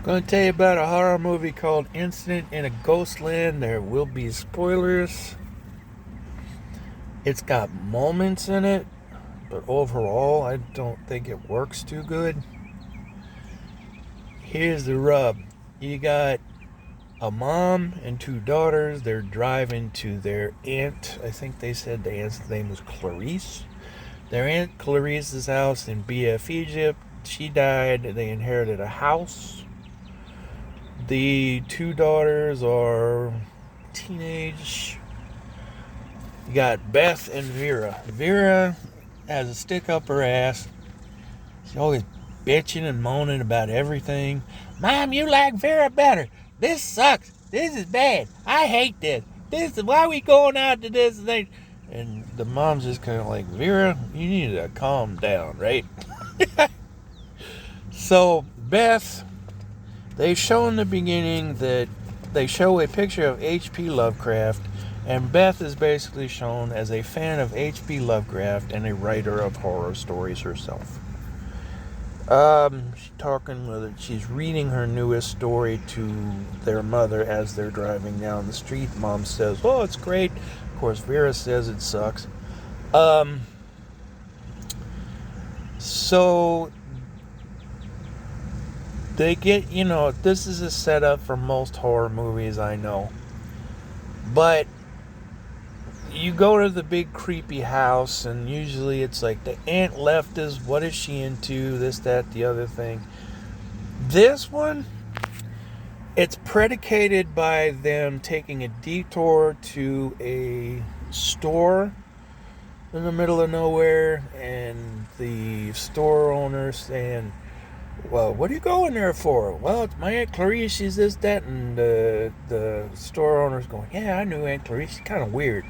Going to tell you about a horror movie called Incident in a Ghostland. There will be spoilers. It's got moments in it, but overall, I don't think it works too good. Here's the rub. You got a mom and two daughters. They're driving to their aunt. I think they said the aunt's name was Clarice. Their aunt Clarice's house in BF Egypt. She died. They inherited a house. The two daughters are teenage. You got Beth and Vera. Vera has a stick up her ass. She's always bitching and moaning about everything. Mom, you like Vera better. This sucks. This is bad. I hate this. This is why we going out to this thing. And the mom's just kind of like, Vera, you need to calm down, right? So Beth, they show in the beginning that they show a picture of H.P. Lovecraft, and Beth is basically shown as a fan of H.P. Lovecraft and a writer of horror stories herself. She's reading her newest story to their mother as they're driving down the street. Mom says, "Oh, it's great." Of course, Vera says it sucks. So they get, this is a setup for most horror movies, I know. But you go to the big creepy house, and usually it's like the aunt left us, what is she into, this, that, the other thing. This one, it's predicated by them taking a detour to a store in the middle of nowhere, and the store owner saying, "Well, what are you going there for?" "Well, it's my Aunt Clarice, she's this, that," and the store owner's going, "Yeah, I knew Aunt Clarice, she's kind of weird."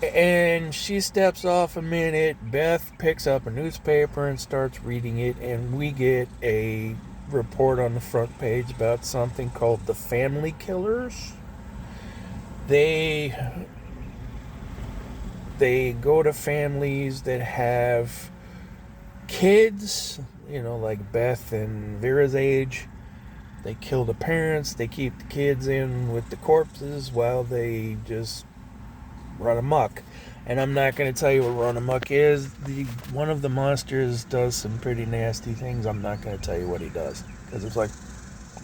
And she steps off a minute. Beth picks up a newspaper and starts reading it, and we get a report on the front page about something called the Family Killers. They go to families that have kids, like Beth and Vera's age. They kill the parents, they keep the kids in with the corpses while they just run amok. And I'm not going to tell you what run amok is. One of the monsters does some pretty nasty things. I'm not going to tell you what he does, because it's like,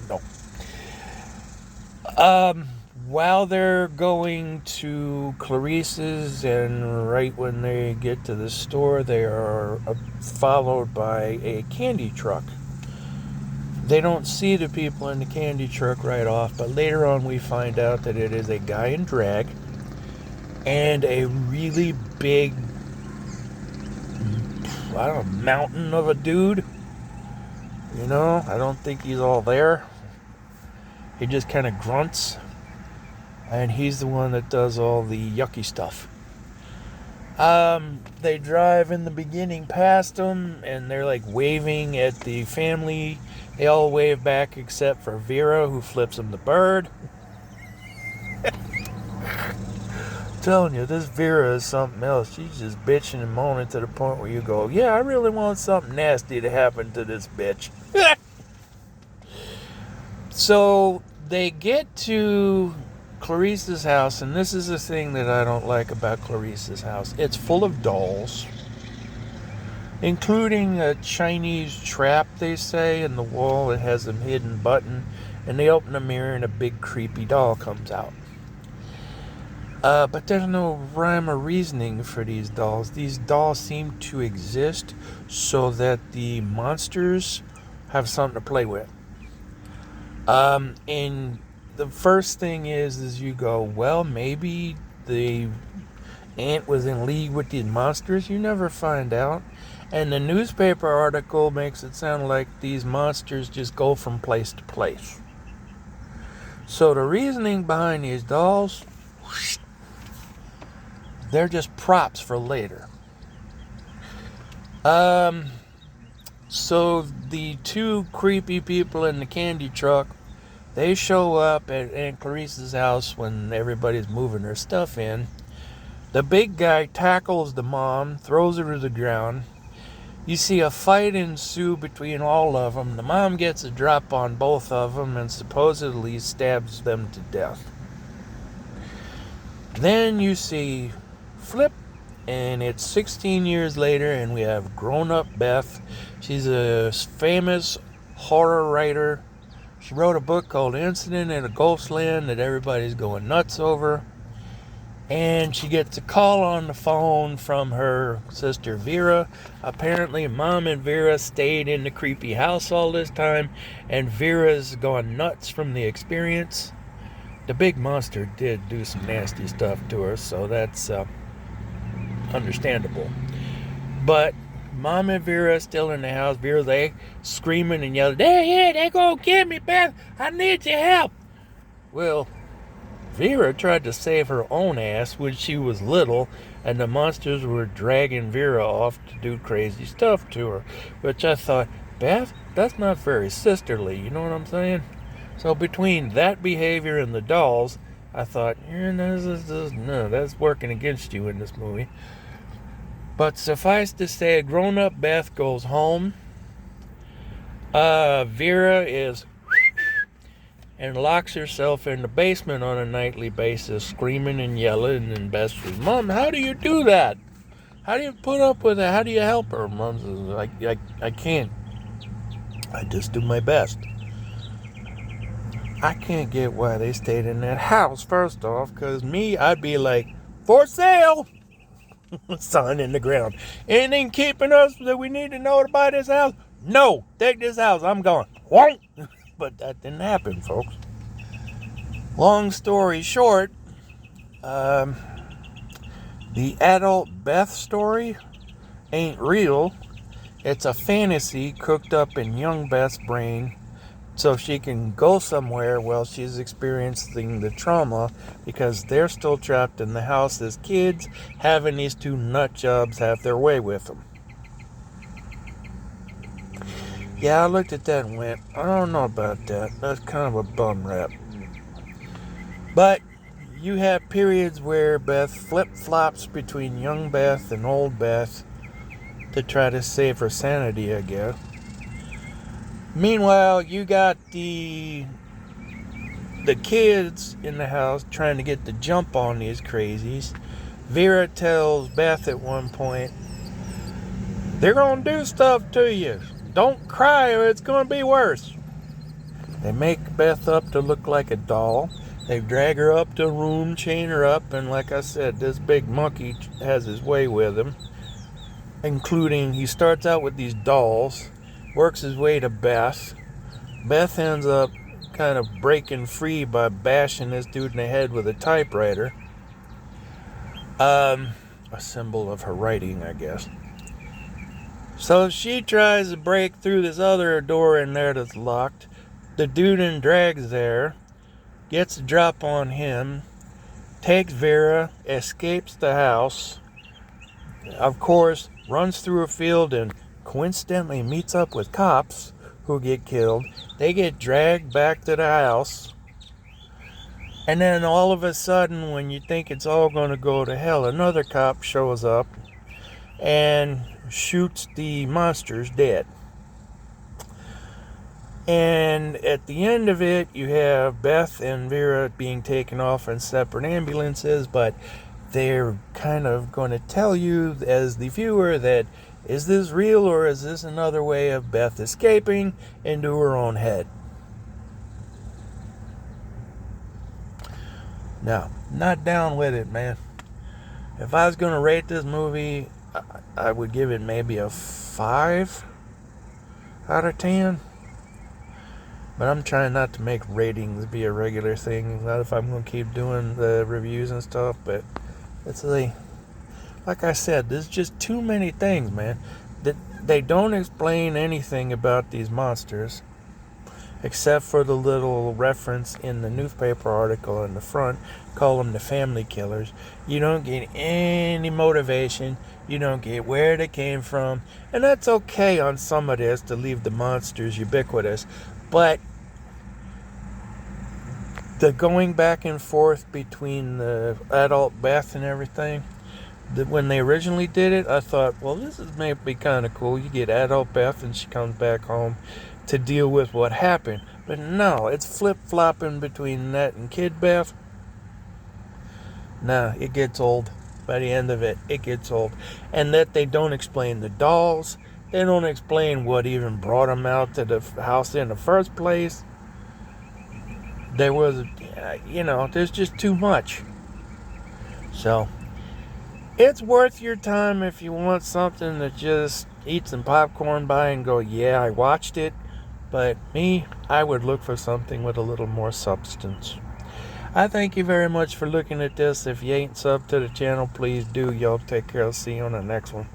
no. While they're going to Clarice's, and right when they get to the store, they are followed by a candy truck. They don't see the people in the candy truck right off, but later on we find out that it is a guy in drag and a really big, mountain of a dude. I don't think he's all there. He just kind of grunts. And he's the one that does all the yucky stuff. They drive in the beginning past them, and they're like waving at the family. They all wave back except for Vera, who flips them the bird. I'm telling you, this Vera is something else. She's just bitching and moaning to the point where you go, yeah, I really want something nasty to happen to this bitch. So they get to Clarice's house, and this is the thing that I don't like about Clarice's house. It's full of dolls, including a Chinese trap, they say, in the wall that has a hidden button, and they open a mirror and a big creepy doll comes out. But there's no rhyme or reasoning for these dolls. These dolls seem to exist so that the monsters have something to play with. And the first thing is you go, well, maybe the aunt was in league with these monsters. You never find out. And the newspaper article makes it sound like these monsters just go from place to place. So the reasoning behind these dolls, they're just props for later. So the two creepy people in the candy truck, they show up at Aunt Clarice's house when everybody's moving their stuff in. The big guy tackles the mom, throws her to the ground. You see a fight ensue between all of them. The mom gets a drop on both of them and supposedly stabs them to death. Then you see flip, and it's 16 years later, and we have grown-up Beth. She's a famous horror writer. She wrote a book called Incident in a Ghostland that everybody's going nuts over. And she gets a call on the phone from her sister Vera. Apparently, Mom and Vera stayed in the creepy house all this time, and Vera's gone nuts from the experience. The big monster did do some nasty stuff to her, so that's understandable. But Mom and Vera are still in the house. Vera, they screaming and yelling, they're gonna get me, Beth. I need your help. Well, Vera tried to save her own ass when she was little, and the monsters were dragging Vera off to do crazy stuff to her. Which I thought, Beth, that's not very sisterly, you know what I'm saying? So between that behavior and the dolls, I thought, no, that's working against you in this movie. But suffice to say, grown-up Beth goes home. Vera is and locks herself in the basement on a nightly basis, screaming and yelling, and Beth says, Mom, how do you do that? How do you put up with that? How do you help her? Mom says, I can't. I just do my best. I can't get why they stayed in that house, first off, because me, I'd be like, for sale! Sign in the ground. Anything keeping us that we need to know about this house? No, take this house, I'm going. Won't! But that didn't happen, folks. Long story short, the adult Beth story ain't real. It's a fantasy cooked up in young Beth's brain so she can go somewhere while she's experiencing the trauma, because they're still trapped in the house as kids, having these two nut jobs have their way with them. Yeah, I looked at that and went, I don't know about that. That's kind of a bum rap. But you have periods where Beth flip-flops between young Beth and old Beth to try to save her sanity, I guess. Meanwhile, you got the kids in the house trying to get the jump on these crazies. Vera tells Beth at one point, they're going to do stuff to you. Don't cry or it's going to be worse. They make Beth up to look like a doll. They drag her up to a room, chain her up, and like I said, this big monkey has his way with him. Including, he starts out with these dolls, works his way to Beth. Beth ends up kind of breaking free by bashing this dude in the head with a typewriter. A symbol of her writing, I guess. So she tries to break through this other door in there that's locked. The dude in drag's there, gets a drop on him, takes Vera, escapes the house, of course, runs through a field and coincidentally meets up with cops who get killed. They get dragged back to the house. And then all of a sudden, when you think it's all going to go to hell, another cop shows up and shoots the monsters dead. And at the end of it, you have Beth and Vera being taken off in separate ambulances, but they're kind of going to tell you as the viewer that, is this real or is this another way of Beth escaping into her own head? No, not down with it, man. If I was going to rate this movie, I would give it maybe a 5 out of 10. But I'm trying not to make ratings be a regular thing. Not if I'm going to keep doing the reviews and stuff. But it's like I said, there's just too many things, man. They don't explain anything about these monsters. Except for the little reference in the newspaper article in the front. Call them the family killers. You don't get any motivation. You don't get where they came from. And that's okay on some of this to leave the monsters ubiquitous. But the going back and forth between the adult Beth and everything, When they originally did it, I thought, well, this is maybe kind of cool. You get adult Beth and she comes back home to deal with what happened. But no, it's flip-flopping between that and Kid Beth. Nah, it gets old. By the end of it, it gets old. And that they don't explain the dolls. They don't explain what even brought them out to the house in the first place. There was, there's just too much. So, it's worth your time if you want something to just eat some popcorn by and go, yeah, I watched it. But me, I would look for something with a little more substance. I thank you very much for looking at this. If you ain't subbed to the channel, please do. Y'all take care. I'll see you on the next one.